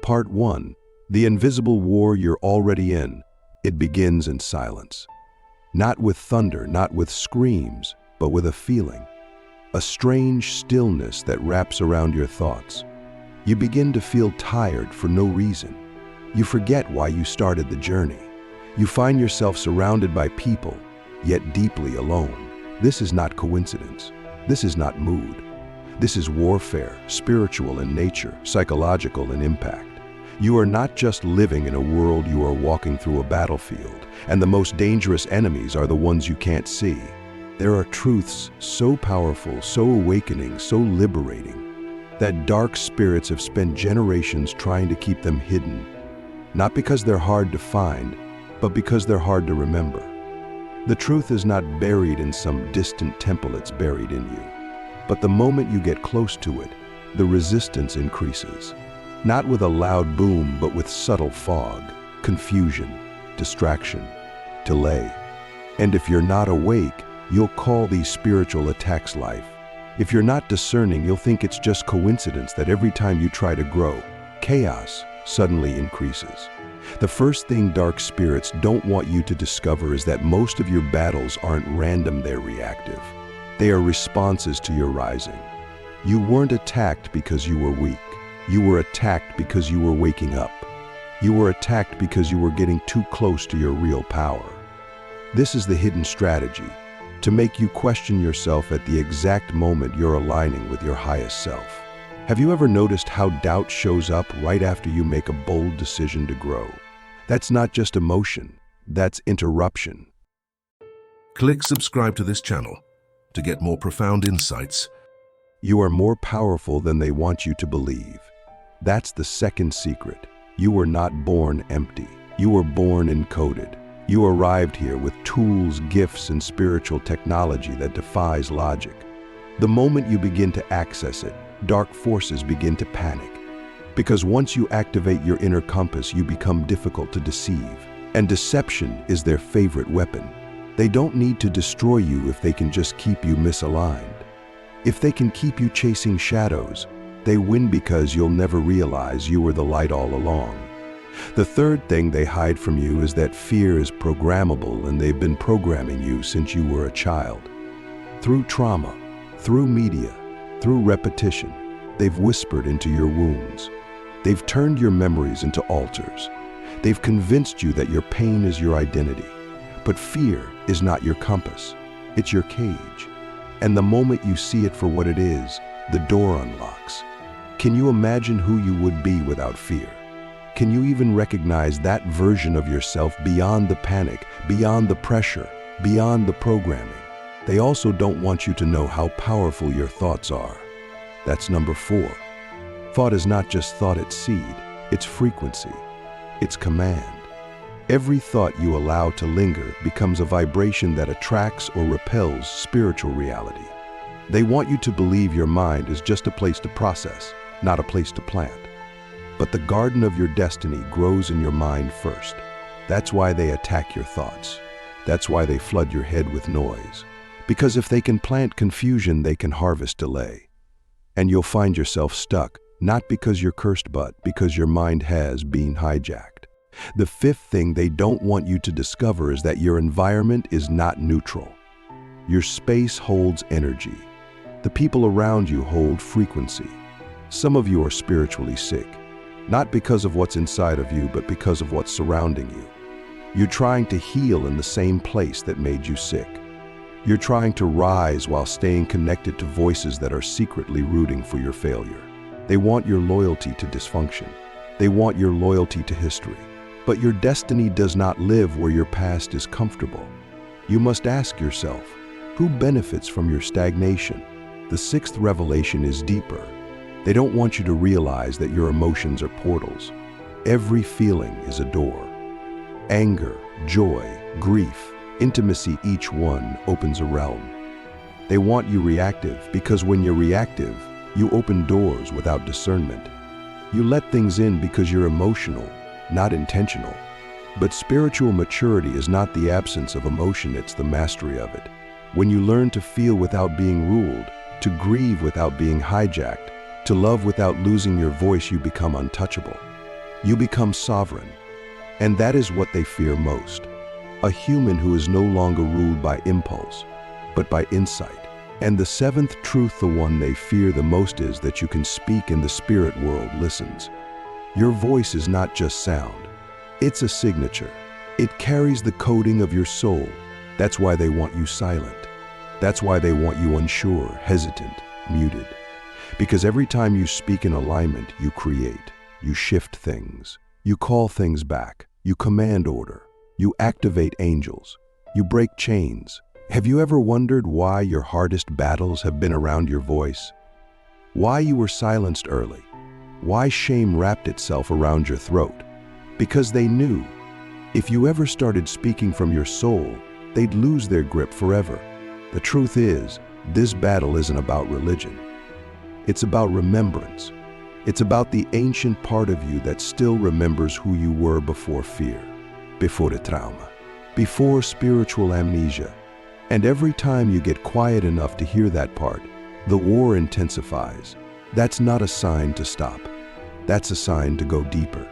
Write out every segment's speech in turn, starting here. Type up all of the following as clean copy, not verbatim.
Part 1. The invisible war you're already in. It begins in silence. Not with thunder, not with screams, but with a feeling. A strange stillness that wraps around your thoughts. You begin to feel tired for no reason. You forget why you started the journey. You find yourself surrounded by people, yet deeply alone. This is not coincidence. This is not mood. This is warfare, spiritual in nature, psychological in impact. You are not just living in a world, you are walking through a battlefield, and the most dangerous enemies are the ones you can't see. There are truths so powerful, so awakening, so liberating, that dark spirits have spent generations trying to keep them hidden. Not because they're hard to find, but because they're hard to remember. The truth is not buried in some distant temple, it's buried in you. But the moment you get close to it, the resistance increases. Not with a loud boom, but with subtle fog, confusion, distraction, delay. And if you're not awake, you'll call these spiritual attacks life. If you're not discerning, you'll think it's just coincidence that every time you try to grow, chaos suddenly increases. The first thing dark spirits don't want you to discover is that most of your battles aren't random, they're reactive. They are responses to your rising. You weren't attacked because you were weak. You were attacked because you were waking up. You were attacked because you were getting too close to your real power. This is the hidden strategy, to make you question yourself at the exact moment you're aligning with your highest self. Have you ever noticed how doubt shows up right after you make a bold decision to grow? That's not just emotion, that's interruption. Click subscribe to this channel to get more profound insights. You are more powerful than they want you to believe. That's the second secret. You were not born empty. You were born encoded. You arrived here with tools, gifts, and spiritual technology that defies logic. The moment you begin to access it, dark forces begin to panic. Because once you activate your inner compass, you become difficult to deceive. And deception is their favorite weapon. They don't need to destroy you if they can just keep you misaligned. If they can keep you chasing shadows, they win because you'll never realize you were the light all along. The third thing they hide from you is that fear is programmable, and they've been programming you since you were a child. Through trauma, through media, through repetition, they've whispered into your wounds. They've turned your memories into altars. They've convinced you that your pain is your identity. But fear is not your compass, it's your cage. And the moment you see it for what it is, the door unlocks. Can you imagine who you would be without fear? Can you even recognize that version of yourself beyond the panic, beyond the pressure, beyond the programming? They also don't want you to know how powerful your thoughts are. That's number 4. Thought is not just thought, it's seed, it's frequency, it's command. Every thought you allow to linger becomes a vibration that attracts or repels spiritual reality. They want you to believe your mind is just a place to process, not a place to plant. But the garden of your destiny grows in your mind first. That's why they attack your thoughts. That's why they flood your head with noise. Because if they can plant confusion, they can harvest delay. And you'll find yourself stuck, not because you're cursed, but because your mind has been hijacked. The fifth thing they don't want you to discover is that your environment is not neutral. Your space holds energy. The people around you hold frequency. Some of you are spiritually sick, not because of what's inside of you, but because of what's surrounding you. You're trying to heal in the same place that made you sick. You're trying to rise while staying connected to voices that are secretly rooting for your failure. They want your loyalty to dysfunction. They want your loyalty to history. But your destiny does not live where your past is comfortable. You must ask yourself, who benefits from your stagnation? The sixth revelation is deeper. They don't want you to realize that your emotions are portals. Every feeling is a door. Anger, joy, grief, intimacy, each one opens a realm. They want you reactive because when you're reactive, you open doors without discernment. You let things in because you're emotional, not intentional. But spiritual maturity is not the absence of emotion, it's the mastery of it. When you learn to feel without being ruled, to grieve without being hijacked, to love without losing your voice, you become untouchable. You become sovereign. And that is what they fear most. A human who is no longer ruled by impulse, but by insight. And the seventh truth, the one they fear the most, is that you can speak and the spirit world listens. Your voice is not just sound. It's a signature. It carries the coding of your soul. That's why they want you silent. That's why they want you unsure, hesitant, muted. Because every time you speak in alignment, you create, you shift things, you call things back, you command order, you activate angels, you break chains. Have you ever wondered why your hardest battles have been around your voice? Why you were silenced early? Why shame wrapped itself around your throat? Because they knew if you ever started speaking from your soul, they'd lose their grip forever. The truth is, this battle isn't about religion. It's about remembrance. It's about the ancient part of you that still remembers who you were before fear, before the trauma, before spiritual amnesia. And every time you get quiet enough to hear that part, the war intensifies. That's not a sign to stop. That's a sign to go deeper.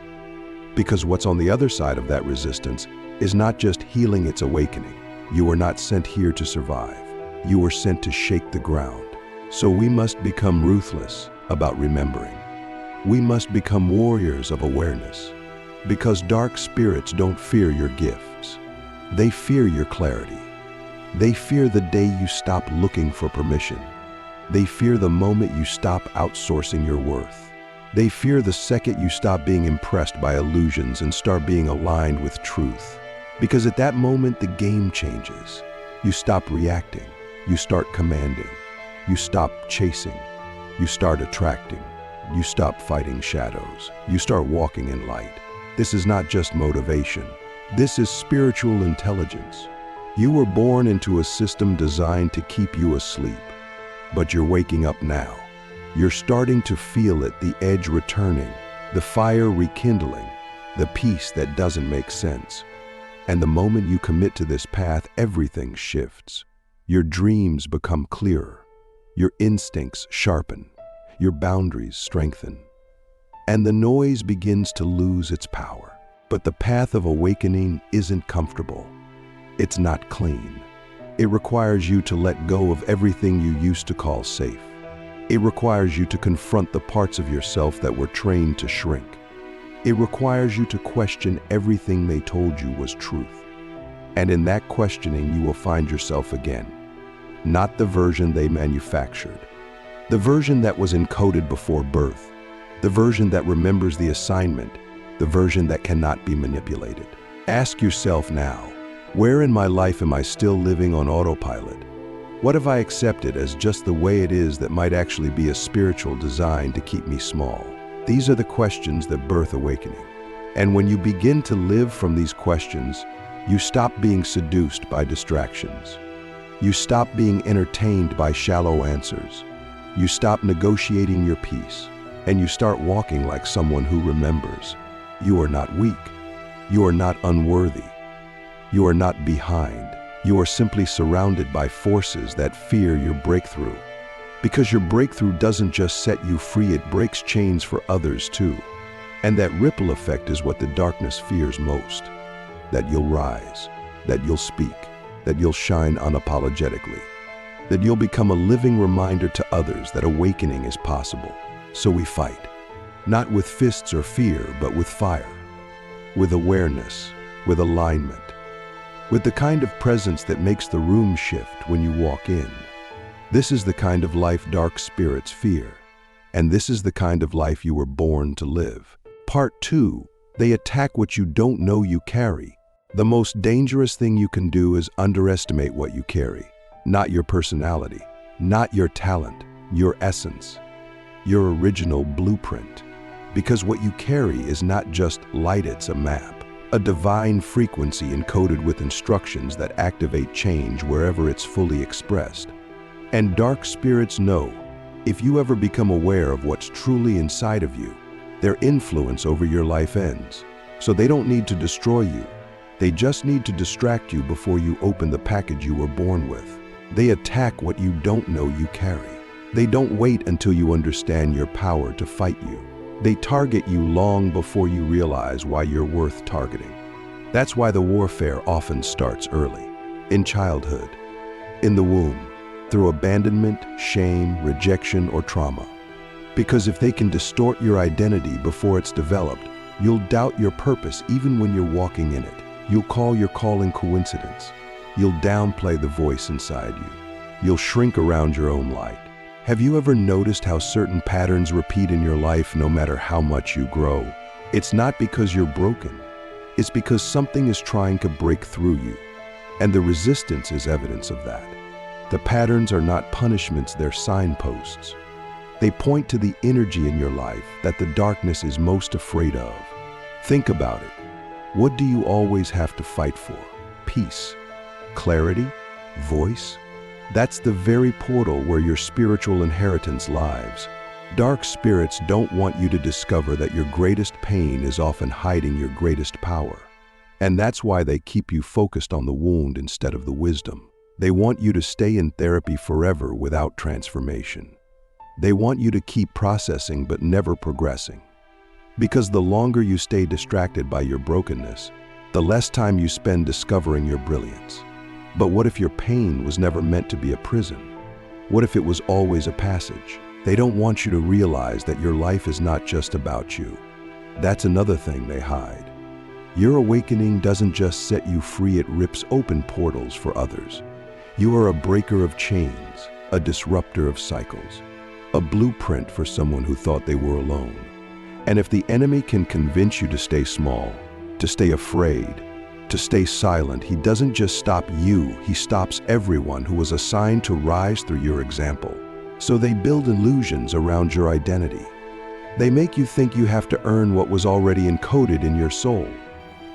Because what's on the other side of that resistance is not just healing, it's awakening. You are not sent here to survive. You were sent to shake the ground. So we must become ruthless about remembering. We must become warriors of awareness. Because dark spirits don't fear your gifts. They fear your clarity. They fear the day you stop looking for permission. They fear the moment you stop outsourcing your worth. They fear the second you stop being impressed by illusions and start being aligned with truth. Because at that moment, the game changes. You stop reacting. You start commanding. You stop chasing. You start attracting. You stop fighting shadows. You start walking in light. This is not just motivation. This is spiritual intelligence. You were born into a system designed to keep you asleep. But you're waking up now. You're starting to feel it, the edge returning, the fire rekindling, the peace that doesn't make sense. And the moment you commit to this path, everything shifts. Your dreams become clearer. Your instincts sharpen. Your boundaries strengthen. And the noise begins to lose its power. But the path of awakening isn't comfortable. It's not clean. It requires you to let go of everything you used to call safe. It requires you to confront the parts of yourself that were trained to shrink. It requires you to question everything they told you was truth. And in that questioning, you will find yourself again. Not the version they manufactured. The version that was encoded before birth. The version that remembers the assignment. The version that cannot be manipulated. Ask yourself now, where in my life am I still living on autopilot? What have I accepted as just the way it is that might actually be a spiritual design to keep me small? These are the questions that birth awakening. And when you begin to live from these questions, you stop being seduced by distractions. You stop being entertained by shallow answers. You stop negotiating your peace, and you start walking like someone who remembers. You are not weak. You are not unworthy. You are not behind. You are simply surrounded by forces that fear your breakthrough. Because your breakthrough doesn't just set you free, it breaks chains for others too. And that ripple effect is what the darkness fears most. That you'll rise, that you'll speak, that you'll shine unapologetically, that you'll become a living reminder to others that awakening is possible. So we fight, not with fists or fear, but with fire, with awareness, with alignment, with the kind of presence that makes the room shift when you walk in. This is the kind of life dark spirits fear, and this is the kind of life you were born to live. Part 2, they attack what you don't know you carry. The most dangerous thing you can do is underestimate what you carry. Not your personality, not your talent, your essence, your original blueprint. Because what you carry is not just light, it's a map. A divine frequency encoded with instructions that activate change wherever it's fully expressed. And dark spirits know, if you ever become aware of what's truly inside of you, their influence over your life ends. So they don't need to destroy you. They just need to distract you before you open the package you were born with. They attack what you don't know you carry. They don't wait until you understand your power to fight you. They target you long before you realize why you're worth targeting. That's why the warfare often starts early, in childhood, in the womb, through abandonment, shame, rejection, or trauma. Because if they can distort your identity before it's developed, you'll doubt your purpose even when you're walking in it. You'll call your calling coincidence. You'll downplay the voice inside you. You'll shrink around your own light. Have you ever noticed how certain patterns repeat in your life no matter how much you grow? It's not because you're broken. It's because something is trying to break through you. And the resistance is evidence of that. The patterns are not punishments, they're signposts. They point to the energy in your life that the darkness is most afraid of. Think about it. What do you always have to fight for? Peace, clarity, voice? That's the very portal where your spiritual inheritance lies. Dark spirits don't want you to discover that your greatest pain is often hiding your greatest power. And that's why they keep you focused on the wound instead of the wisdom. They want you to stay in therapy forever without transformation. They want you to keep processing but never progressing. Because the longer you stay distracted by your brokenness, the less time you spend discovering your brilliance. But what if your pain was never meant to be a prison? What if it was always a passage? They don't want you to realize that your life is not just about you. That's another thing they hide. Your awakening doesn't just set you free, it rips open portals for others. You are a breaker of chains, a disruptor of cycles, a blueprint for someone who thought they were alone. And if the enemy can convince you to stay small, to stay afraid, to stay silent, he doesn't just stop you, he stops everyone who was assigned to rise through your example. So they build illusions around your identity. They make you think you have to earn what was already encoded in your soul,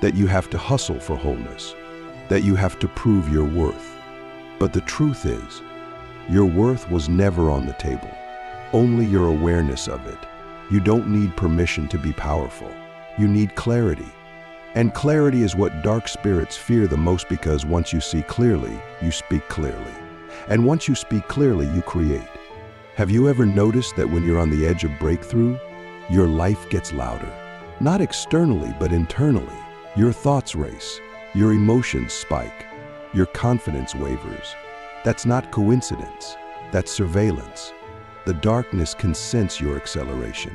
that you have to hustle for wholeness, that you have to prove your worth. But the truth is, your worth was never on the table, only your awareness of it. You don't need permission to be powerful. You need clarity. And clarity is what dark spirits fear the most, because once you see clearly, you speak clearly. And once you speak clearly, you create. Have you ever noticed that when you're on the edge of breakthrough, your life gets louder? Not externally, but internally. Your thoughts race, your emotions spike, your confidence wavers. That's not coincidence, that's surveillance. The darkness can sense your acceleration.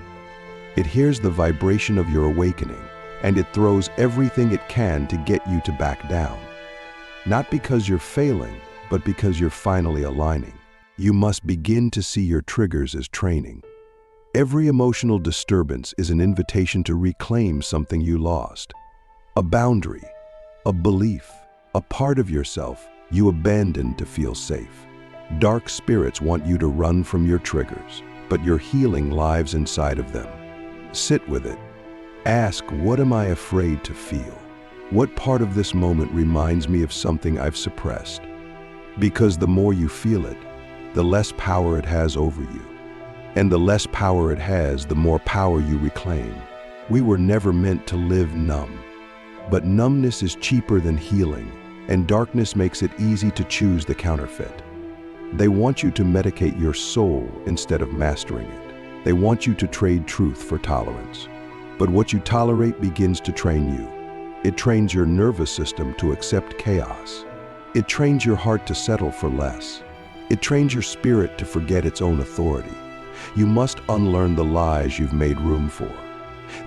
It hears the vibration of your awakening, and it throws everything it can to get you to back down. Not because you're failing, but because you're finally aligning. You must begin to see your triggers as training. Every emotional disturbance is an invitation to reclaim something you lost. A boundary, a belief, a part of yourself you abandoned to feel safe. Dark spirits want you to run from your triggers, but your healing lives inside of them. Sit with it. Ask, what am I afraid to feel? What part of this moment reminds me of something I've suppressed? Because the more you feel it, the less power it has over you. And the less power it has, the more power you reclaim. We were never meant to live numb. But numbness is cheaper than healing, and darkness makes it easy to choose the counterfeit. They want you to medicate your soul instead of mastering it. They want you to trade truth for tolerance. But what you tolerate begins to train you. It trains your nervous system to accept chaos. It trains your heart to settle for less. It trains your spirit to forget its own authority. You must unlearn the lies you've made room for.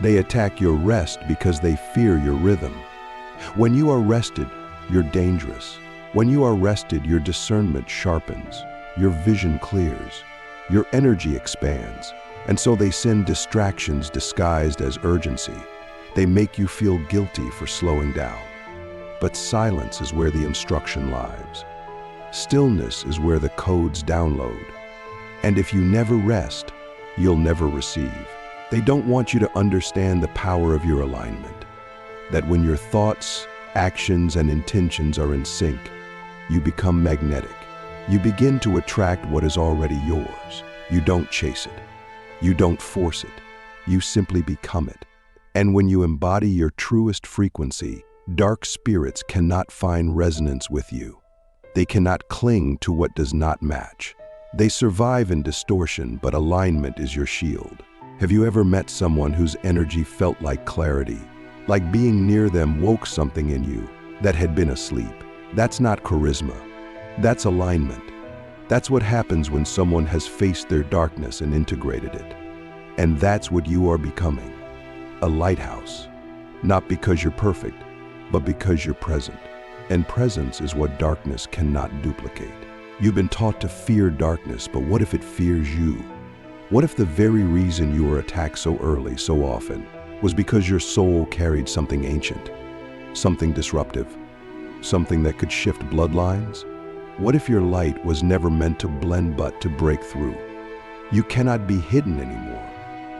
They attack your rest because they fear your rhythm. When you are rested, you're dangerous. When you are rested, your discernment sharpens, your vision clears, your energy expands. And so they send distractions disguised as urgency. They make you feel guilty for slowing down. But silence is where the instruction lies. Stillness is where the codes download. And if you never rest, you'll never receive. They don't want you to understand the power of your alignment. That when your thoughts, actions, and intentions are in sync, you become magnetic. You begin to attract what is already yours. You don't chase it. You don't force it. You simply become it. And when you embody your truest frequency, dark spirits cannot find resonance with you. They cannot cling to what does not match. They survive in distortion, but alignment is your shield. Have you ever met someone whose energy felt like clarity, like being near them woke something in you that had been asleep? That's not charisma. That's alignment. That's what happens when someone has faced their darkness and integrated it. And that's what you are becoming. A lighthouse. Not because you're perfect, but because you're present. And presence is what darkness cannot duplicate. You've been taught to fear darkness, but what if it fears you? What if the very reason you were attacked so early, so often, was because your soul carried something ancient, something disruptive, something that could shift bloodlines? What if your light was never meant to blend but to break through? You cannot be hidden anymore.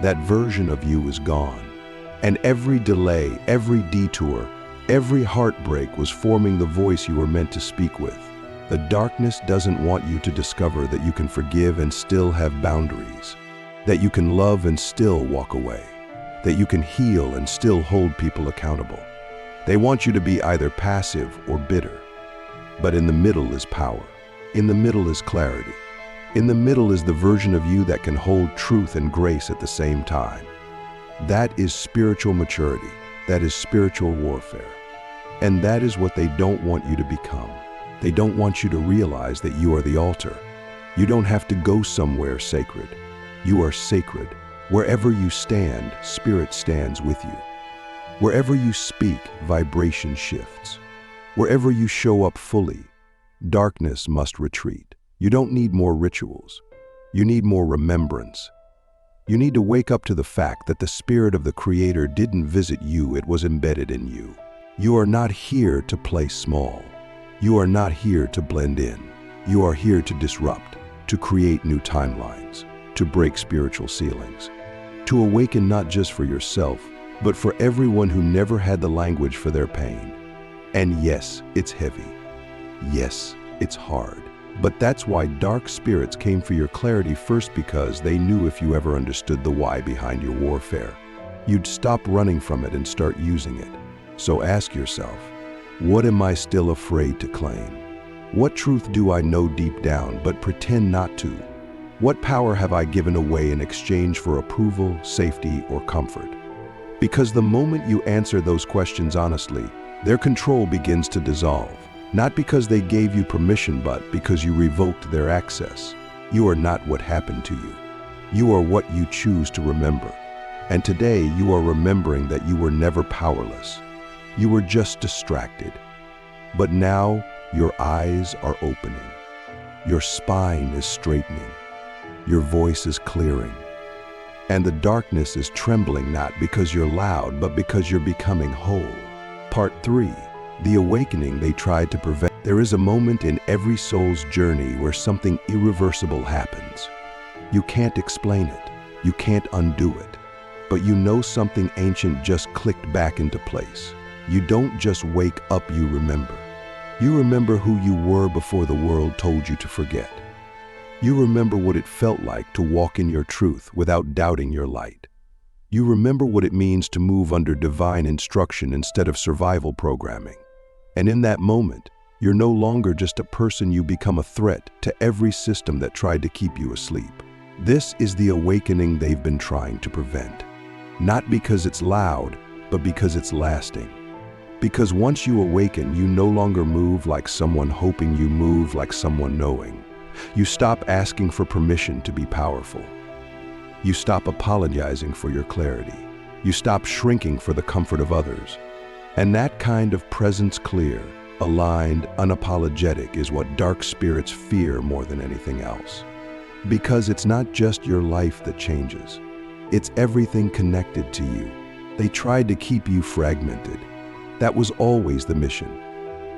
That version of you is gone. And every delay, every detour, every heartbreak was forming the voice you were meant to speak with. The darkness doesn't want you to discover that you can forgive and still have boundaries, that you can love and still walk away, that you can heal and still hold people accountable. They want you to be either passive or bitter. But in the middle is power. In the middle is clarity. In the middle is the version of you that can hold truth and grace at the same time. That is spiritual maturity. That is spiritual warfare. And that is what they don't want you to become. They don't want you to realize that you are the altar. You don't have to go somewhere sacred. You are sacred. Wherever you stand, Spirit stands with you. Wherever you speak, vibration shifts. Wherever you show up fully, darkness must retreat. You don't need more rituals. You need more remembrance. You need to wake up to the fact that the Spirit of the Creator didn't visit you, it was embedded in you. You are not here to play small. You are not here to blend in. You are here to disrupt, to create new timelines, to break spiritual ceilings, to awaken not just for yourself, but for everyone who never had the language for their pain. And yes, it's heavy. Yes, it's hard. But that's why dark spirits came for your clarity first, because they knew if you ever understood the why behind your warfare, you'd stop running from it and start using it. So ask yourself, what am I still afraid to claim? What truth do I know deep down but pretend not to? What power have I given away in exchange for approval, safety, or comfort? Because the moment you answer those questions honestly, their control begins to dissolve. Not because they gave you permission, but because you revoked their access. You are not what happened to you. You are what you choose to remember. And today you are remembering that you were never powerless. You were just distracted. But now your eyes are opening. Your spine is straightening. Your voice is clearing. And the darkness is trembling, not because you're loud, but because you're becoming whole. Part 3. The awakening they tried to prevent. There is a moment in every soul's journey where something irreversible happens. You can't explain it. You can't undo it. But you know something ancient just clicked back into place. You don't just wake up, you remember. You remember who you were before the world told you to forget. You remember what it felt like to walk in your truth without doubting your light. You remember what it means to move under divine instruction instead of survival programming. And in that moment, you're no longer just a person, you become a threat to every system that tried to keep you asleep. This is the awakening they've been trying to prevent. Not because it's loud, but because it's lasting. Because once you awaken, you no longer move like someone hoping, you move like someone knowing. You stop asking for permission to be powerful. You stop apologizing for your clarity. You stop shrinking for the comfort of others. And that kind of presence, clear, aligned, unapologetic, is what dark spirits fear more than anything else. Because it's not just your life that changes. It's everything connected to you. They tried to keep you fragmented. That was always the mission.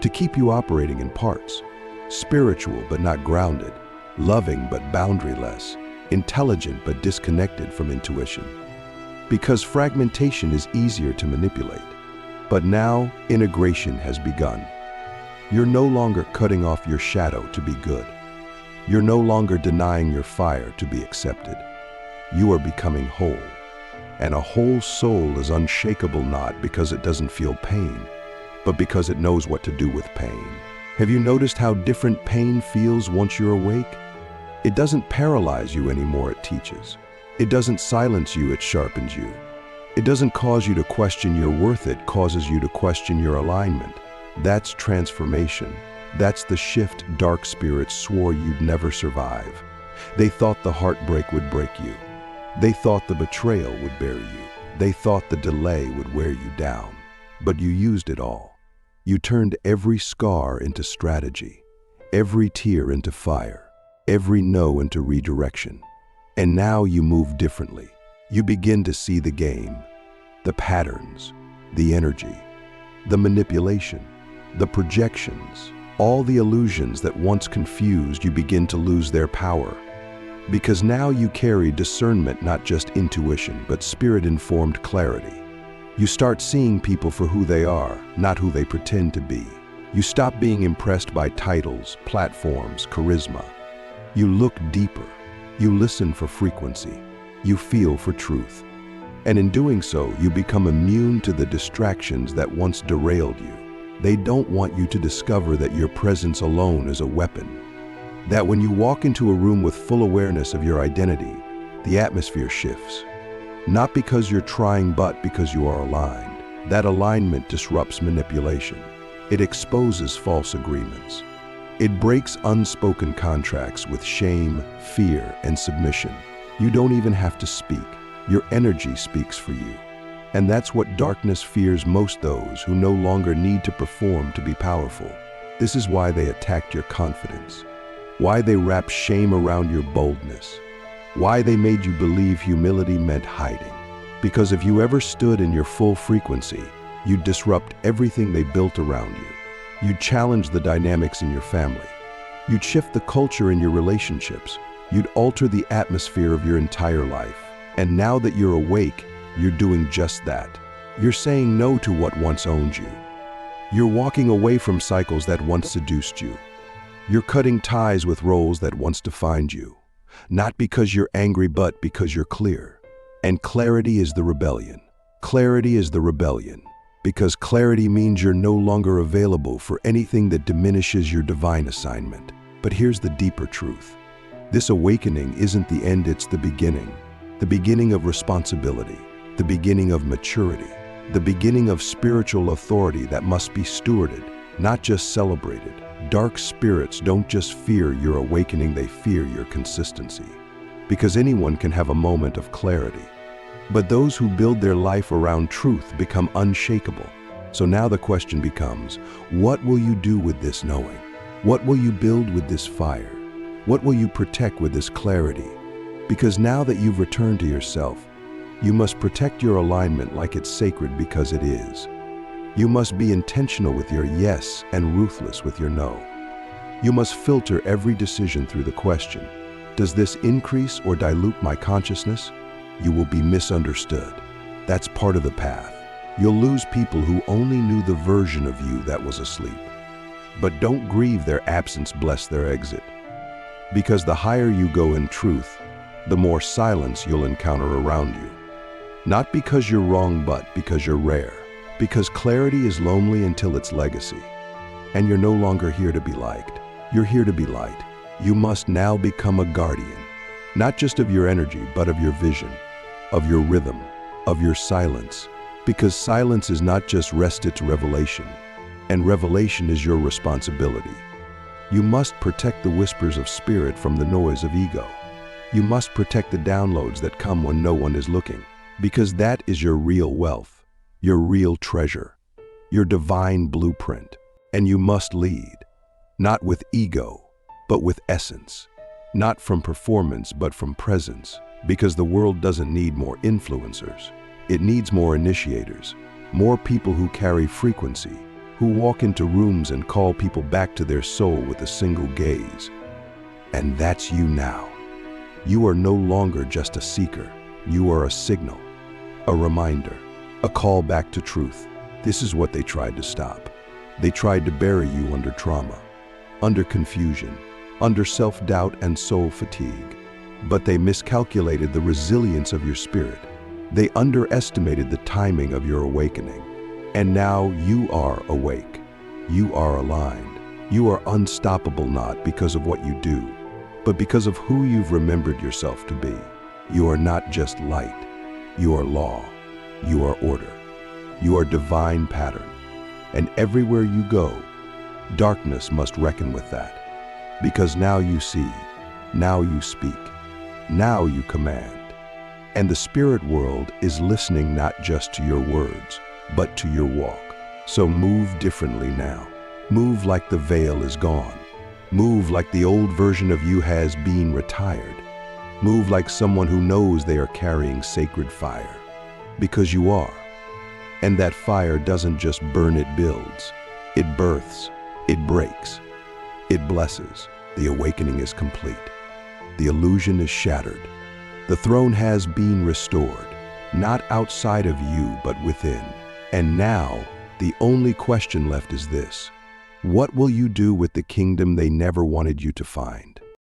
To keep you operating in parts. Spiritual but not grounded. Loving but boundaryless. Intelligent but disconnected from intuition. Because fragmentation is easier to manipulate. But now, integration has begun. You're no longer cutting off your shadow to be good. You're no longer denying your fire to be accepted. You are becoming whole. And a whole soul is unshakable, not because it doesn't feel pain, but because it knows what to do with pain. Have you noticed how different pain feels once you're awake? It doesn't paralyze you anymore, it teaches. It doesn't silence you, it sharpens you. It doesn't cause you to question your worth, it causes you to question your alignment. That's transformation. That's the shift dark spirits swore you'd never survive. They thought the heartbreak would break you. They thought the betrayal would bury you. They thought the delay would wear you down. But you used it all. You turned every scar into strategy, every tear into fire, every no into redirection. And now you move differently. You begin to see the game, the patterns, the energy, the manipulation, the projections, all the illusions that once confused you begin to lose their power. Because now you carry discernment, not just intuition, but spirit-informed clarity. You start seeing people for who they are, not who they pretend to be. You stop being impressed by titles, platforms, charisma. You look deeper. You listen for frequency. You feel for truth. And in doing so, you become immune to the distractions that once derailed you. They don't want you to discover that your presence alone is a weapon. That when you walk into a room with full awareness of your identity, the atmosphere shifts. Not because you're trying, but because you are aligned. That alignment disrupts manipulation. It exposes false agreements. It breaks unspoken contracts with shame, fear, and submission. You don't even have to speak. Your energy speaks for you. And that's what darkness fears most, those who no longer need to perform to be powerful. This is why they attacked your confidence. Why they wrapped shame around your boldness. Why they made you believe humility meant hiding. Because if you ever stood in your full frequency, you'd disrupt everything they built around you. You'd challenge the dynamics in your family. You'd shift the culture in your relationships. You'd alter the atmosphere of your entire life. And now that you're awake, you're doing just that. You're saying no to what once owned you. You're walking away from cycles that once seduced you. You're cutting ties with roles that once defined you. Not because you're angry, but because you're clear. And clarity is the rebellion. Clarity is the rebellion. Because clarity means you're no longer available for anything that diminishes your divine assignment. But here's the deeper truth. This awakening isn't the end, it's the beginning. The beginning of responsibility. The beginning of maturity. The beginning of spiritual authority that must be stewarded, not just celebrated. Dark spirits don't just fear your awakening, they fear your consistency. Because anyone can have a moment of clarity. But those who build their life around truth become unshakable. So now the question becomes, what will you do with this knowing? What will you build with this fire? What will you protect with this clarity? Because now that you've returned to yourself, you must protect your alignment like it's sacred, because it is. You must be intentional with your yes and ruthless with your no. You must filter every decision through the question, does this increase or dilute my consciousness? You will be misunderstood. That's part of the path. You'll lose people who only knew the version of you that was asleep. But don't grieve their absence, bless their exit. Because the higher you go in truth, the more silence you'll encounter around you. Not because you're wrong, but because you're rare. Because clarity is lonely until it's legacy. And you're no longer here to be liked. You're here to be light. You must now become a guardian, not just of your energy, but of your vision, of your rhythm, of your silence. Because silence is not just rest, it's revelation. And revelation is your responsibility. You must protect the whispers of spirit from the noise of ego. You must protect the downloads that come when no one is looking. Because that is your real wealth, your real treasure, your divine blueprint. And you must lead, not with ego, but with essence. Not from performance, but from presence. Because the world doesn't need more influencers. It needs more initiators, more people who carry frequency, who walk into rooms and call people back to their soul with a single gaze. And that's you now. You are no longer just a seeker. You are a signal, a reminder, a call back to truth. This is what they tried to stop. They tried to bury you under trauma, under confusion, under self-doubt and soul fatigue. But they miscalculated the resilience of your spirit. They underestimated the timing of your awakening. And now you are awake. You are aligned. You are unstoppable, not because of what you do, but because of who you've remembered yourself to be. You are not just light. You are law. You are order. You are divine pattern. And everywhere you go, darkness must reckon with that. Because now you see, now you speak, now you command. And the spirit world is listening not just to your words, but to your walk. So move differently now. Move like the veil is gone. Move like the old version of you has been retired. Move like someone who knows they are carrying sacred fire. Because you are. And that fire doesn't just burn, it builds. It births. It breaks. It blesses. The awakening is complete. The illusion is shattered. The throne has been restored, not outside of you, but within. And now, the only question left is this: what will you do with the kingdom they never wanted you to find?